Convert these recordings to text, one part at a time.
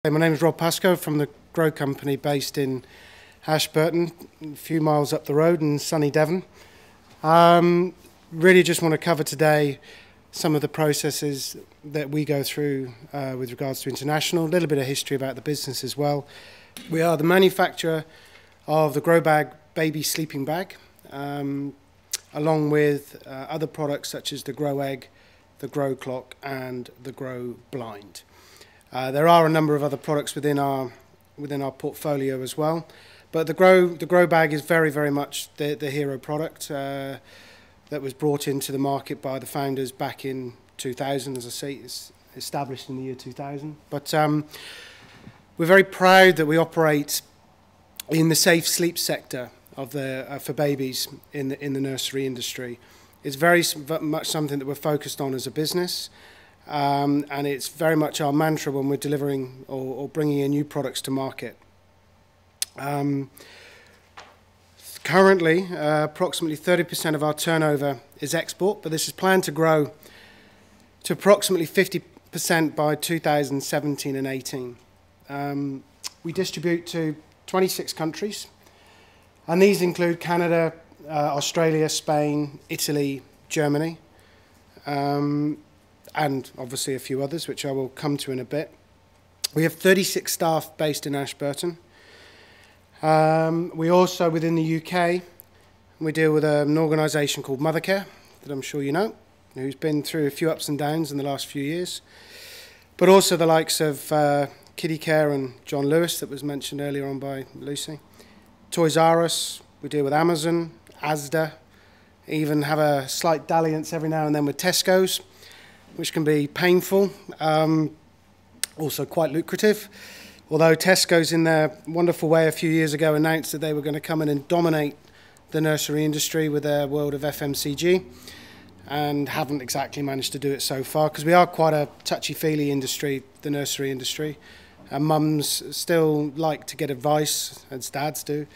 My name is Rob Pascoe from the Grow Company based in Ashburton, a few miles up the road in sunny Devon. Really just want to cover today some of the processes that we go through with regards to international, a little bit of history about the business as well. We are the manufacturer of the Grow Bag baby sleeping bag, along with other products such as the Grow Egg, the Grow Clock and the Grow Blind. There are a number of other products within our portfolio as well, but the Grow Bag is very much the hero product that was brought into the market by the founders back in 2000. As I say, it's established in the year 2000. But we're very proud that we operate in the safe sleep sector of for babies in the nursery industry. It's very much something that we're focused on as a business. And it's very much our mantra when we're delivering or bringing in new products to market. Currently, approximately 30% of our turnover is export, but this is planned to grow to approximately 50% by 2017 and 18. We distribute to 26 countries, and these include Canada, Australia, Spain, Italy, Germany. And obviously a few others, which I will come to in a bit. We have 36 staff based in Ashburton. We also, within the UK, we deal with an organisation called Mothercare, that I'm sure you know, who's been through a few ups and downs in the last few years. But also the likes of Kiddie Care and John Lewis, that was mentioned earlier on by Lucy. Toys R Us, we deal with Amazon, Asda, even have a slight dalliance every now and then with Tesco's, which can be painful, also quite lucrative. Although Tesco's, in their wonderful way a few years ago, announced that they were going to come in and dominate the nursery industry with their world of FMCG, and haven't exactly managed to do it so far, because we are quite a touchy-feely industry, the nursery industry. And mums still like to get advice, as dads do,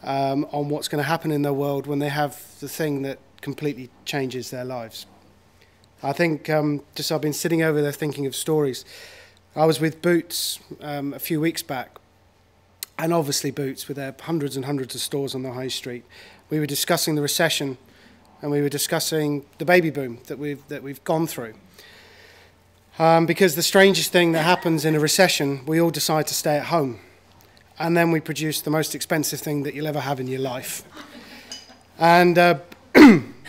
on what's going to happen in their world when they have the thing that completely changes their lives. I think I've been sitting over there thinking of stories. I was with Boots a few weeks back, and obviously Boots, with their hundreds and hundreds of stores on the high street, we were discussing the recession, and we were discussing the baby boom that we've gone through. Because the strangest thing that happens in a recession, we all decide to stay at home, and then we produce the most expensive thing that you'll ever have in your life. And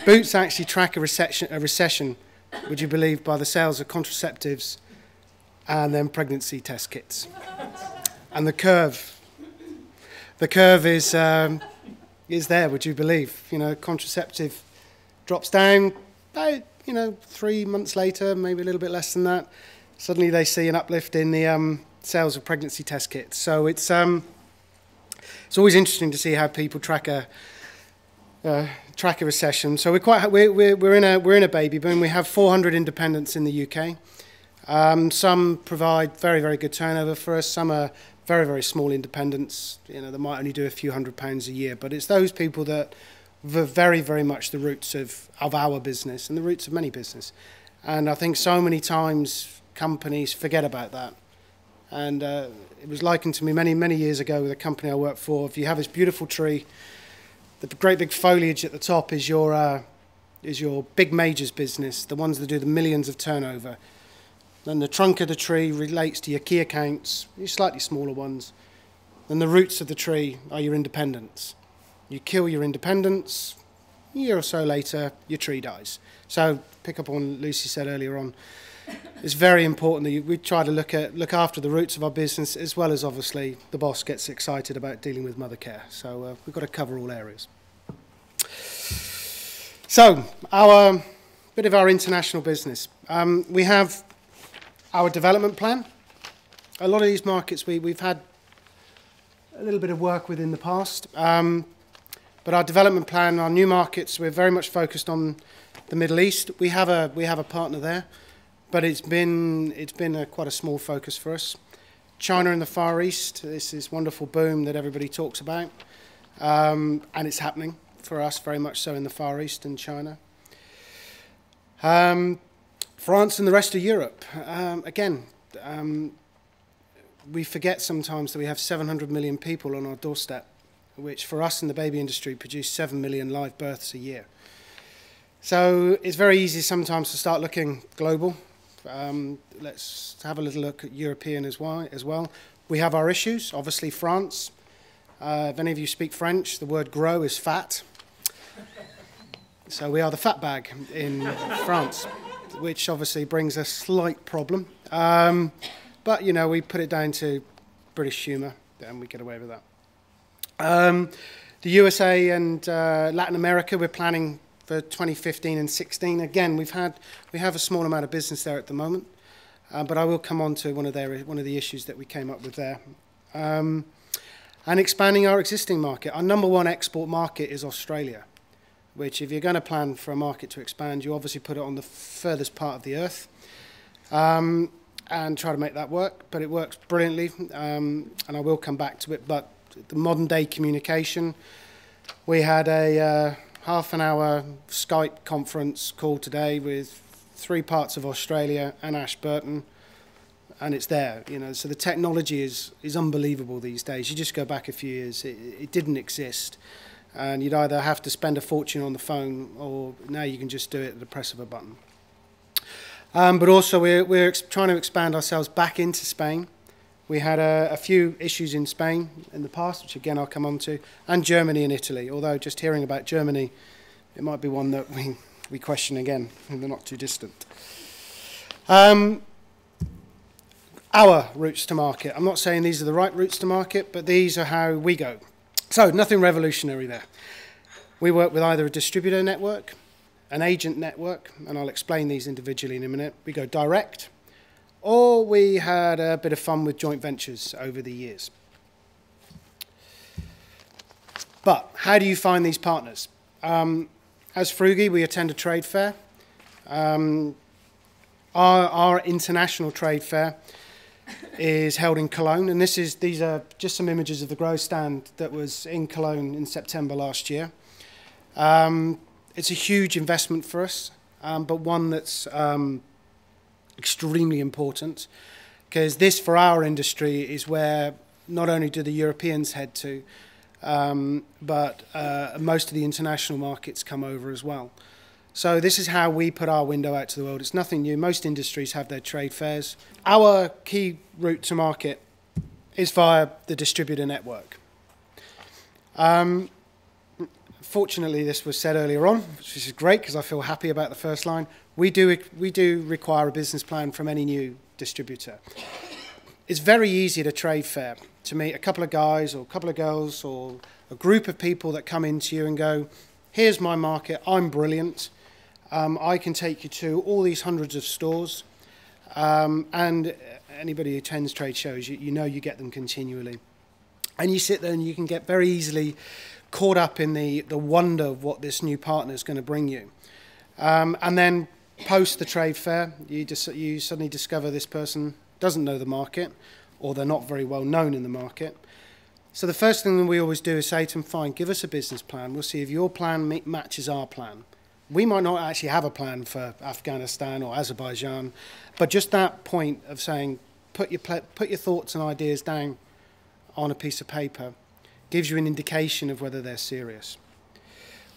Boots actually track a recession, would you believe, by the sales of contraceptives and then pregnancy test kits. And the curve is there, would you believe? You know, contraceptive drops down about, 3 months later, maybe a little bit less than that. Suddenly they see an uplift in the sales of pregnancy test kits. So it's always interesting to see how people track a recession. So we're in a baby boom. We have 400 independents in the UK. Some provide very good turnover for us. Some are very small independents. They might only do a few £100 a year. But it's those people that are very much the roots of our business and the roots of many business. And I think so many times companies forget about that. And it was likened to me many years ago with a company I worked for. If you have this beautiful tree, the great big foliage at the top is your big majors business, the ones that do the millions of turnover. Then the trunk of the tree relates to your key accounts, your slightly smaller ones. Then the roots of the tree are your independents. You kill your independents, a year or so later, your tree dies. So pick up on what Lucy said earlier on. It's very important that we try to look after the roots of our business, as well as obviously the boss gets excited about dealing with Mothercare. So we've got to cover all areas. So our bit of our international business. We have our development plan. A lot of these markets we've had a little bit of work with in the past, but our development plan, our new markets, we're very much focused on the Middle East. We have a partner there. But it's been quite a small focus for us. China and the Far East, this is wonderful boom that everybody talks about, and it's happening for us very much so in the Far East and China. France and the rest of Europe, again, we forget sometimes that we have 700 million people on our doorstep, which for us in the baby industry produce 7 million live births a year. So it's very easy sometimes to start looking global. Let's have a little look at European as well. We have our issues, obviously France. If any of you speak French, the word gros is fat. So we are the fat bag in France, which obviously brings a slight problem. But, you know, we put it down to British humour and we get away with that. The USA and Latin America, we're planning for 2015 and 16. Again, we have a small amount of business there at the moment, but I will come on to one of the issues that we came up with there. And expanding our existing market. Our number one export market is Australia, which if you're going to plan for a market to expand, you obviously put it on the furthest part of the earth and try to make that work, but it works brilliantly, and I will come back to it. But the modern day communication, we had a half an hour Skype conference call today with 3 parts of Australia and Ashburton, and it's there, you know. So the technology is unbelievable these days. You just go back a few years, it didn't exist, and you'd either have to spend a fortune on the phone, or now you can just do it at the press of a button. But also we're trying to expand ourselves back into Spain. We had a few issues in Spain in the past, which again I'll come on to, and Germany and Italy, although just hearing about Germany, it might be one that we question again, and they're not too distant. Our routes to market. I'm not saying these are the right routes to market, but these are how we go. So nothing revolutionary there. We work with either a distributor network, an agent network, and I'll explain these individually in a minute. We go direct, or we had a bit of fun with joint ventures over the years. But how do you find these partners? As Frugi, we attend a trade fair. Our international trade fair is held in Cologne, and these are just some images of the grow stand that was in Cologne in September last year. It's a huge investment for us, but one that's extremely important, because this, for our industry, is where not only do the Europeans head to, but most of the international markets come over as well. So this is how we put our window out to the world. It's nothing new. Most industries have their trade fairs. Our key route to market is via the distributor network. Fortunately, this was said earlier on, which is great because I feel happy about the first line. We do require a business plan from any new distributor. It's very easy at a trade fair to meet a couple of guys or a couple of girls or a group of people that come into you and go, here's my market, I'm brilliant. I can take you to all these hundreds of stores, and anybody who attends trade shows, you know you get them continually. And you sit there and you can get very easily caught up in the wonder of what this new partner is going to bring you. And then post the trade fair, you suddenly discover this person doesn't know the market, or they're not very well known in the market. So the first thing that we always do is say to them, fine, give us a business plan. We'll see if your plan matches our plan. We might not actually have a plan for Afghanistan or Azerbaijan, but just that point of saying, put your thoughts and ideas down on a piece of paper gives you an indication of whether they're serious.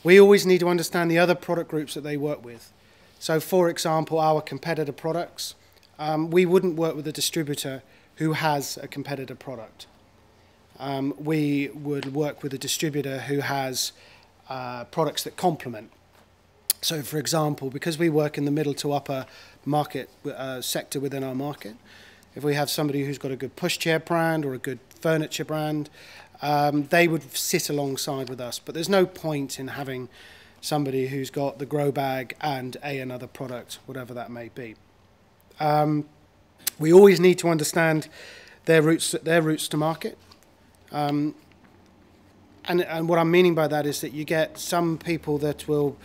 We always need to understand the other product groups that they work with. So, for example, our competitor products, we wouldn't work with a distributor who has a competitor product. We would work with a distributor who has products that complement. So, for example, because we work in the middle to upper market sector within our market, if we have somebody who's got a good pushchair brand or a good furniture brand, they would sit alongside with us. But there's no point in having somebody who's got the grow bag and another product, whatever that may be. We always need to understand their routes to market. And what I'm meaning by that is that you get some people that will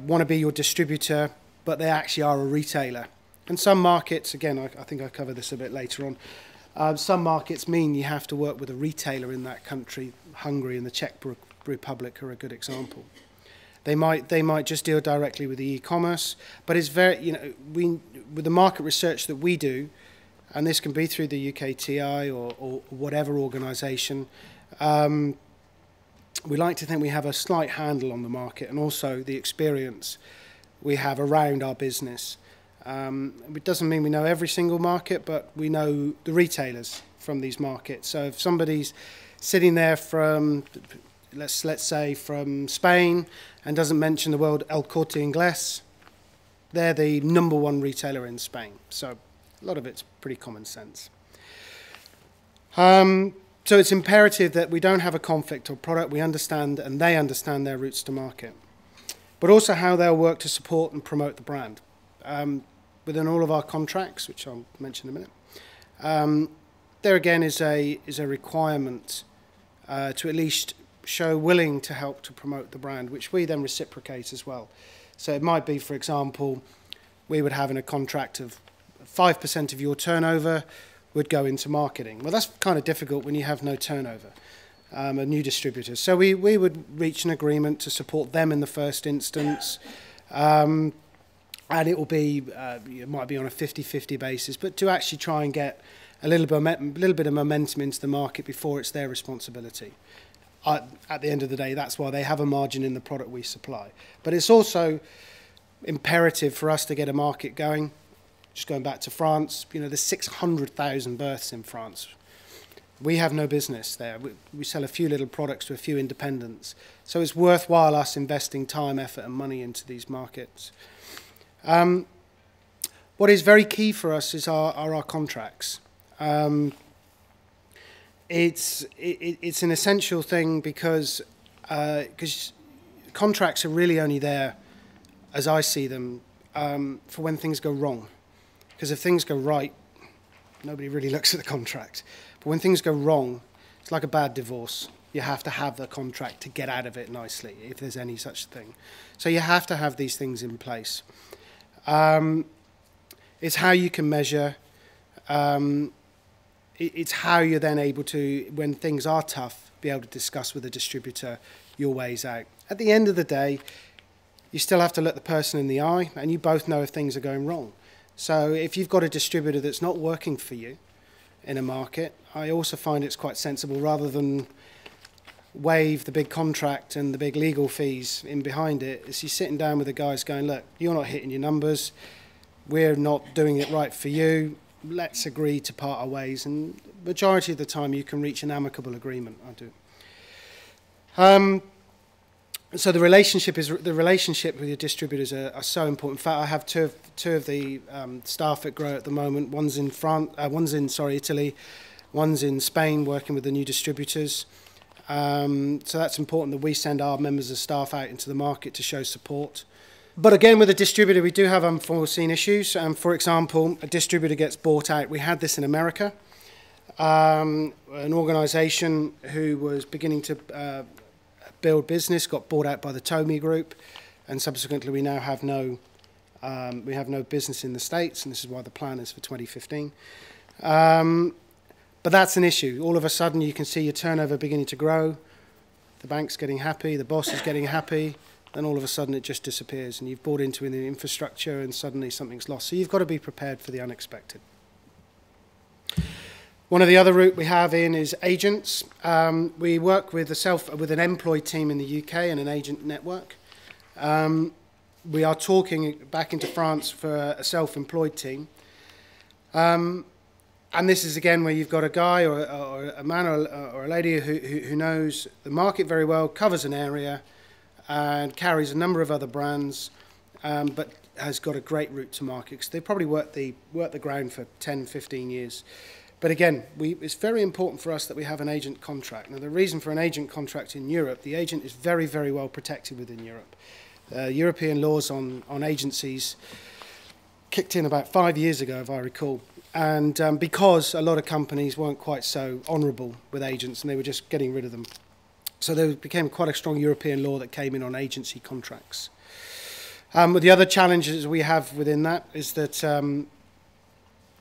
want to be your distributor, but they actually are a retailer. And some markets, again, I think I'll cover this a bit later on, some markets mean you have to work with a retailer in that country. Hungary and the Czech Republic are a good example. They might just deal directly with the e-commerce, but it's very, with the market research that we do, and this can be through the UKTI or whatever organisation. We like to think we have a slight handle on the market and also the experience we have around our business. It doesn't mean we know every single market, but we know the retailers from these markets. So if somebody's sitting there from, let's say, from Spain and doesn't mention the word El Corte Inglés, they're the #1 retailer in Spain. So a lot of it's pretty common sense. So it's imperative that we don't have a conflict or product. We understand and they understand their routes to market, but also how they'll work to support and promote the brand. Within all of our contracts, which I'll mention in a minute, there again is a requirement to at least show willing to help to promote the brand, which we then reciprocate as well. So it might be, for example, we would have in a contract of 5% of your turnover would go into marketing. Well, that's kind of difficult when you have no turnover, a new distributor. So we would reach an agreement to support them in the first instance, and it will be, it might be on a 50-50 basis, but to actually try and get a little bit of momentum into the market before it's their responsibility. At the end of the day, that's why they have a margin in the product we supply. But it's also imperative for us to get a market going. Just going back to France, you know, there's 600,000 births in France. We have no business there. We sell a few little products to a few independents. So it's worthwhile us investing time, effort and money into these markets. What is very key for us is our contracts. It's an essential thing because contracts are really only there, as I see them, for when things go wrong. Because if things go right, nobody really looks at the contract. But when things go wrong, it's like a bad divorce. You have to have the contract to get out of it nicely, if there's any such thing. So you have to have these things in place. It's how you can measure. It's how you're then able to, when things are tough, be able to discuss with the distributor your ways out. At the end of the day, you still have to look the person in the eye, and you both know if things are going wrong. So if you've got a distributor that's not working for you in a market, I also find it's quite sensible, rather than waive the big contract and the big legal fees in behind it, is you sitting down with the guys going, look, you're not hitting your numbers, we're not doing it right for you, let's agree to part our ways. And majority of the time you can reach an amicable agreement, I do. So the relationship with your distributors are so important. In fact, I have two of the staff at Grow at the moment. One's in Italy, one's in Spain, working with the new distributors. So that's important that we send our members of staff out into the market to show support. But again, with a distributor, we do have unforeseen issues. For example, a distributor gets bought out. We had this in America. An organisation who was beginning to build business got bought out by the Tomy Group, and subsequently we now have no business in the States, and this is why the plan is for 2015. But that's an issue. All of a sudden you can see your turnover beginning to grow, the bank's getting happy, the boss is getting happy, then all of a sudden it just disappears, and you've bought into the infrastructure and suddenly something's lost. So you've got to be prepared for the unexpected. One of the other route we have in is agents. We work with an employed team in the UK and an agent network. We are talking back into France for a self-employed team. And this is again where you've got a guy or a man or a lady who knows the market very well, covers an area and carries a number of other brands, but has got a great route to market, because they probably worked the ground for 10, 15 years. But again, it's very important for us that we have an agent contract. Now, the reason for an agent contract in Europe, the agent is very, very well protected within Europe. European laws on agencies kicked in about 5 years ago, if I recall. And because a lot of companies weren't quite so honourable with agents and they were just getting rid of them. So there became quite a strong European law that came in on agency contracts. But the other challenges we have within that is that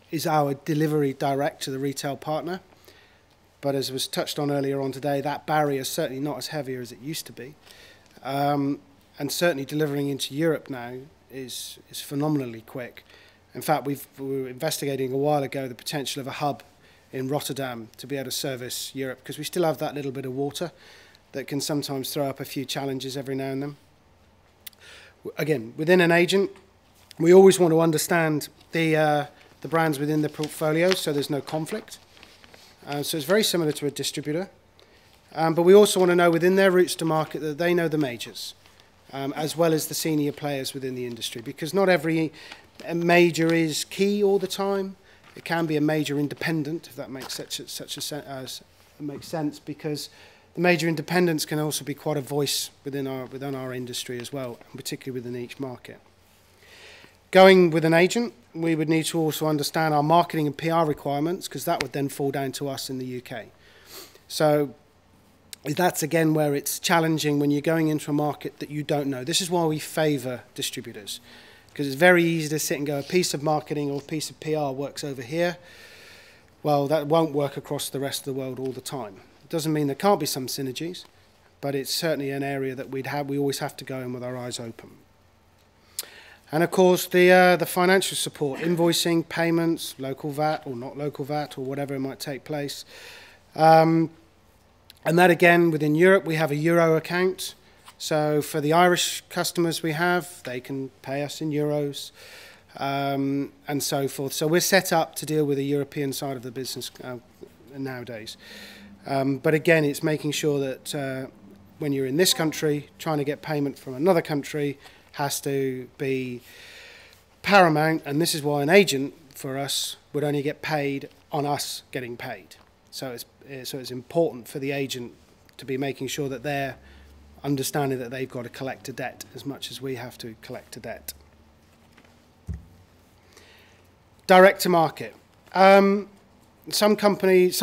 is our delivery direct to the retail partner. But as was touched on earlier on today, that barrier is certainly not as heavy as it used to be. And certainly delivering into Europe now is phenomenally quick. In fact, we were investigating a while ago the potential of a hub in Rotterdam to be able to service Europe, because we still have that little bit of water that can sometimes throw up a few challenges every now and then. Again, within an agent, we always want to understand the brands within the portfolio so there's no conflict. So it's very similar to a distributor. But we also want to know within their routes to market that they know the majors, as well as the senior players within the industry, because not every major is key all the time. It can be a major independent, if that makes makes sense, because the major independents can also be quite a voice within our industry as well, and particularly within each market. Going with an agent, we would need to also understand our marketing and PR requirements, because that would then fall down to us in the UK. So that's again where it's challenging when you're going into a market that you don't know. This is why we favour distributors, because it's very easy to sit and go, a piece of marketing or a piece of PR works over here. Well, that won't work across the rest of the world all the time. It doesn't mean there can't be some synergies, but it's certainly an area that we always have to go in with our eyes open. And of course, the financial support, invoicing, payments, local VAT or not local VAT or whatever it might take place. And that again, within Europe, we have a euro account. So for the Irish customers we have, they can pay us in euros and so forth. So we're set up to deal with the European side of the business nowadays. But again, it's making sure that when you're in this country, trying to get payment from another country has to be paramount, and this is why an agent for us would only get paid on us getting paid. So it's important for the agent to be making sure that they're understanding that they've got to collect a debt as much as we have to collect a debt. Direct to market. Some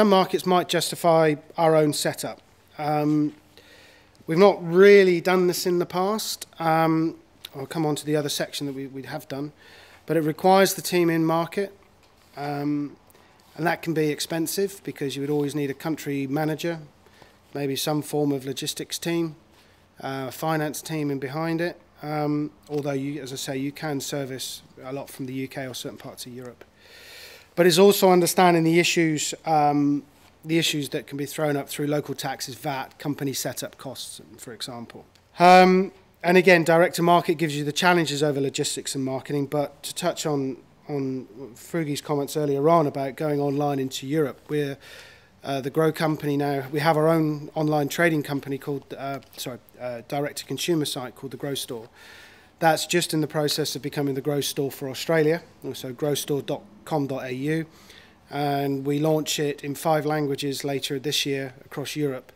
markets might justify our own setup. We've not really done this in the past. I'll come on to the other section that we have done, but it requires the team in market, and that can be expensive because you would always need a country manager, maybe some form of logistics team, finance team in behind it, although as I say, you can service a lot from the UK or certain parts of Europe. But it's also understanding the issues that can be thrown up through local taxes, VAT, company setup costs, for example. And again, direct to market gives you the challenges over logistics and marketing, but to touch on Frugi's comments earlier on about going online into Europe, we're the Grow company now. We have our own online trading company called, direct to consumer site called the Grow Store. That's just in the process of becoming the Grow Store for Australia, also growstore.com.au, and we launch it in 5 languages later this year across Europe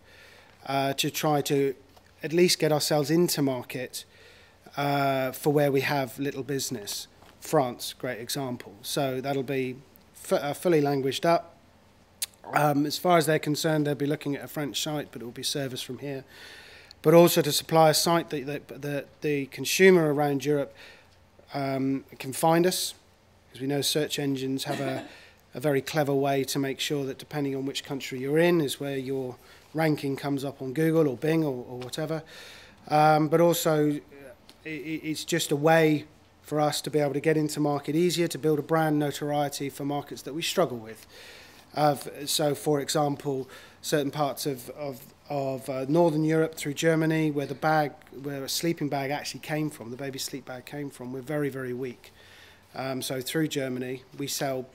to try to at least get ourselves into market for where we have little business. France, great example. So that'll be fully languaged up. As far as they're concerned, they'll be looking at a French site, but it will be serviced from here. But also to supply a site that the consumer around Europe can find us, because we know search engines have a very clever way to make sure that depending on which country you're in is where your ranking comes up on Google or Bing or whatever. But also it's just a way for us to be able to get into market easier, to build a brand notoriety for markets that we struggle with. So for example, certain parts of Northern Europe through Germany, where a sleeping bag actually came from, the baby sleep bag came from, we're very, very weak. So through Germany, we sell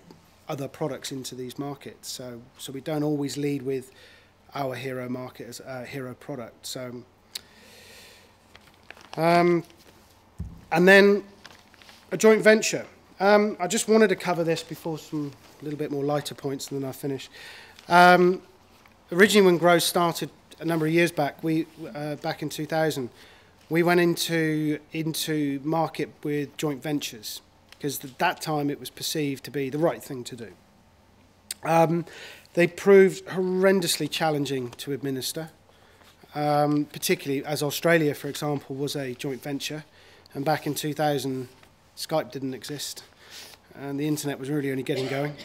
other products into these markets. So we don't always lead with our hero market as a hero product. So, and then a joint venture. I just wanted to cover this before some little bit more lighter points, and then I'll finish. Originally, when Grow started a number of years back, back in 2000, we went into market with joint ventures, because at that time it was perceived to be the right thing to do. They proved horrendously challenging to administer, particularly as Australia, for example, was a joint venture, and back in 2000, Skype didn't exist, and the internet was really only getting going.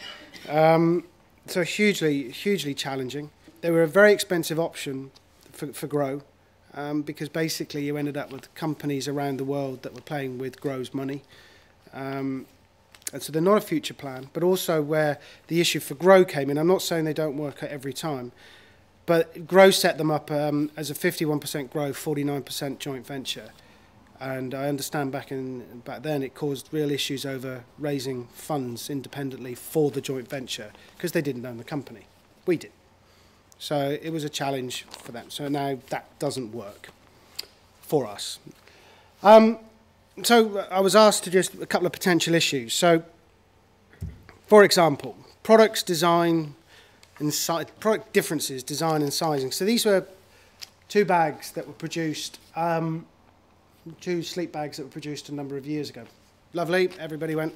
So hugely, hugely challenging. They were a very expensive option for Grow, because basically you ended up with companies around the world that were playing with Grow's money. And so they're not a future plan, but also where the issue for Grow came in. I'm not saying they don't work at every time, but Grow set them up as a 51% Grow, 49% joint venture. And I understand back then it caused real issues over raising funds independently for the joint venture because they didn't own the company. We did. So it was a challenge for them. So now that doesn't work for us. So I was asked to just a couple of potential issues. So, for example, products design and product differences, design and sizing. So these were two bags that were produced, two sleep bags that were produced a number of years ago. Lovely. Everybody went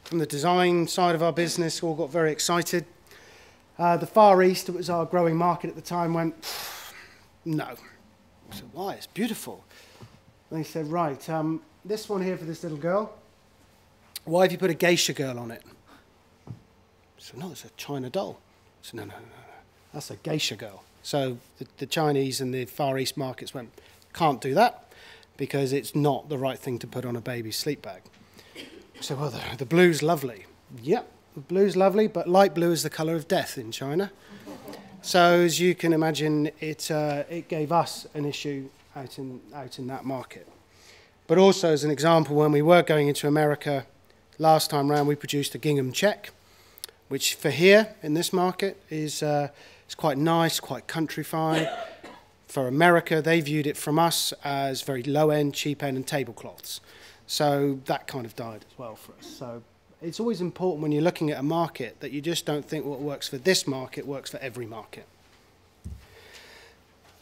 from the design side of our business, all got very excited. The Far East, it was our growing market at the time, went, no. I said, why? It's beautiful. And they said, right, this one here for this little girl, why have you put a geisha girl on it? I said, no, it's a China doll. I said, no, that's a geisha girl. So the Chinese and the Far East markets went, can't do that because it's not the right thing to put on a baby's sleep bag. I said, well, the blue's lovely. Yep, the blue's lovely, but light blue is the colour of death in China. So as you can imagine, it gave us an issue out in that market. But also, as an example, when we were going into America last time round, we produced a gingham check, which for here in this market is quite nice, quite countrified. For America, they viewed it from us as very low-end, cheap-end, and tablecloths. So that kind of died as well for us. So it's always important when you're looking at a market that you just don't think what works for this market works for every market.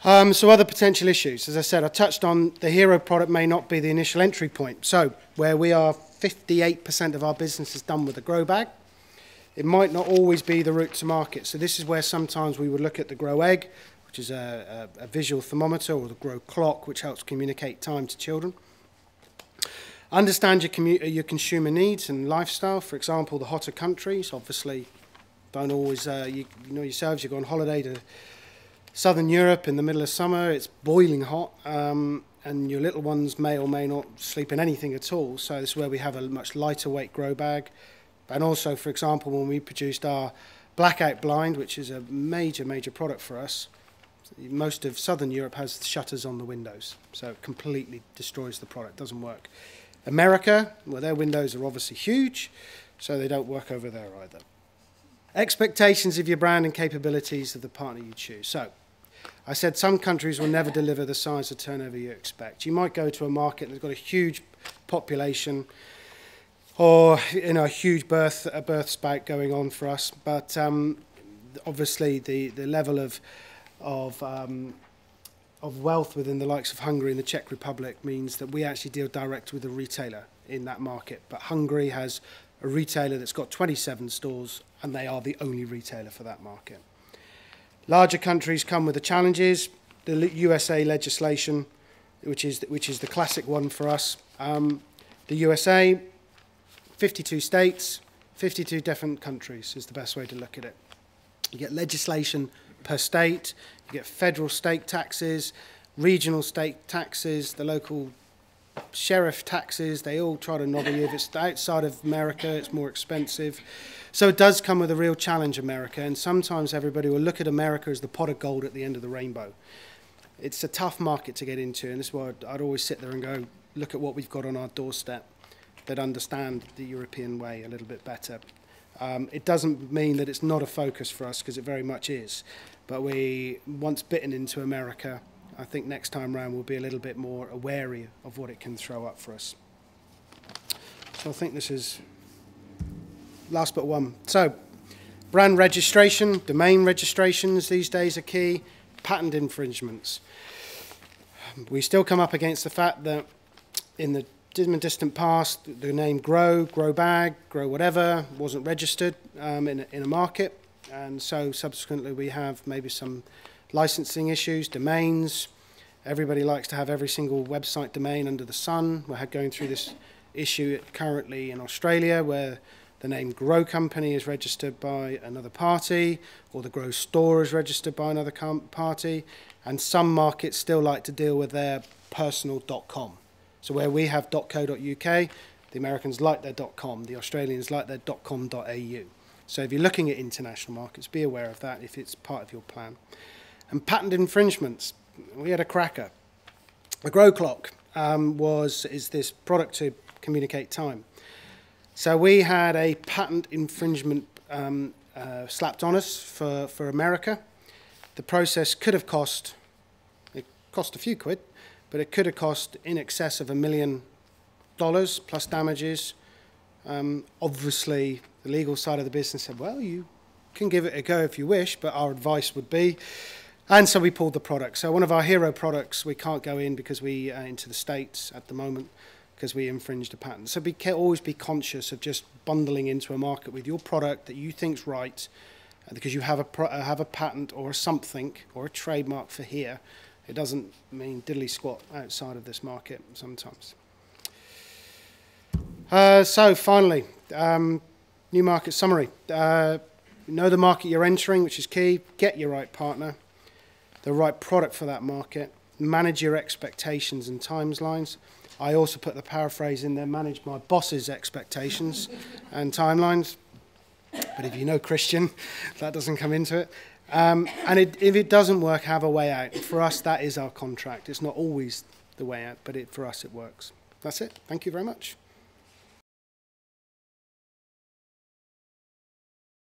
So other potential issues, as I said, I touched on the hero product may not be the initial entry point. So where we are 58% of our business is done with a grow bag, it might not always be the route to market. So this is where sometimes we would look at the grow egg, which is a visual thermometer, or the grow clock, which helps communicate time to children. Understand your consumer needs and lifestyle. For example, the hotter countries, obviously, don't always, you know yourselves, you go on holiday to Southern Europe in the middle of summer, it's boiling hot, and your little ones may or may not sleep in anything at all. So this is where we have a much lighter weight grow bag. And also, for example, when we produced our blackout blind, which is a major product for us, most of Southern Europe has shutters on the windows, so it completely destroys the product, doesn't work. America, well, their windows are obviously huge, so they don't work over there either. Expectations of your brand and capabilities of the partner you choose. So I said some countries will never deliver the size of turnover you expect. You might go to a market that's got a huge population or a huge birth spout going on for us, but obviously the level of wealth within the likes of Hungary and the Czech Republic means that we actually deal direct with a retailer in that market. But Hungary has a retailer that's got 27 stores, and they are the only retailer for that market. Larger countries come with the challenges. The USA legislation, which is the classic one for us. The USA, 52 states, 52 different countries is the best way to look at it. You get legislation per state, you get federal state taxes, regional state taxes, the local sheriff taxes, they all try to nobble you. If it's outside of America, it's more expensive. So it does come with a real challenge, America, and sometimes everybody will look at America as the pot of gold at the end of the rainbow. It's a tough market to get into, and this is why I'd always sit there and go, look at what we've got on our doorstep that understand the European way a little bit better. It doesn't mean that it's not a focus for us, because it very much is. But once bitten into America, I think next time round we'll be a little bit more wary of what it can throw up for us. So I think this is last but one. So brand registration, domain registrations these days are key, patent infringements. We still come up against the fact that in the distant past, the name Grow Bag, Grow whatever, wasn't registered in a market. And so subsequently we have maybe some licensing issues, domains. Everybody likes to have every single website domain under the sun. We're going through this issue currently in Australia where the name Grow Company is registered by another party, or the Grow Store is registered by another party. And some markets still like to deal with their personal .com. So where we have .co.uk, The Americans like their .com, the Australians like their .com.au. So if you're looking at international markets, be aware of that if it's part of your plan. And patent infringements, we had a cracker. The Grow Clock is this product to communicate time. So we had a patent infringement slapped on us for America. The process could have cost a few quid, but it could have cost in excess of $1 million plus damages. Obviously, the legal side of the business said, well, you can give it a go if you wish, but our advice would be, and so we pulled the product. So one of our hero products, we can't go in because we into the States at the moment because we infringed a patent. So always be conscious of just bundling into a market with your product that you think's right, because you have a patent or something or a trademark for here. It doesn't mean diddly squat outside of this market sometimes. So finally, new market summary. Know the market you're entering, which is key. Get your right partner, the right product for that market. Manage your expectations and timelines. I also put the paraphrase in there, manage my boss's expectations and timelines. But if you know Christian, that doesn't come into it. And if it doesn't work, have a way out. For us, that is our contract. It's not always the way out, but for us it works. That's it. Thank you very much.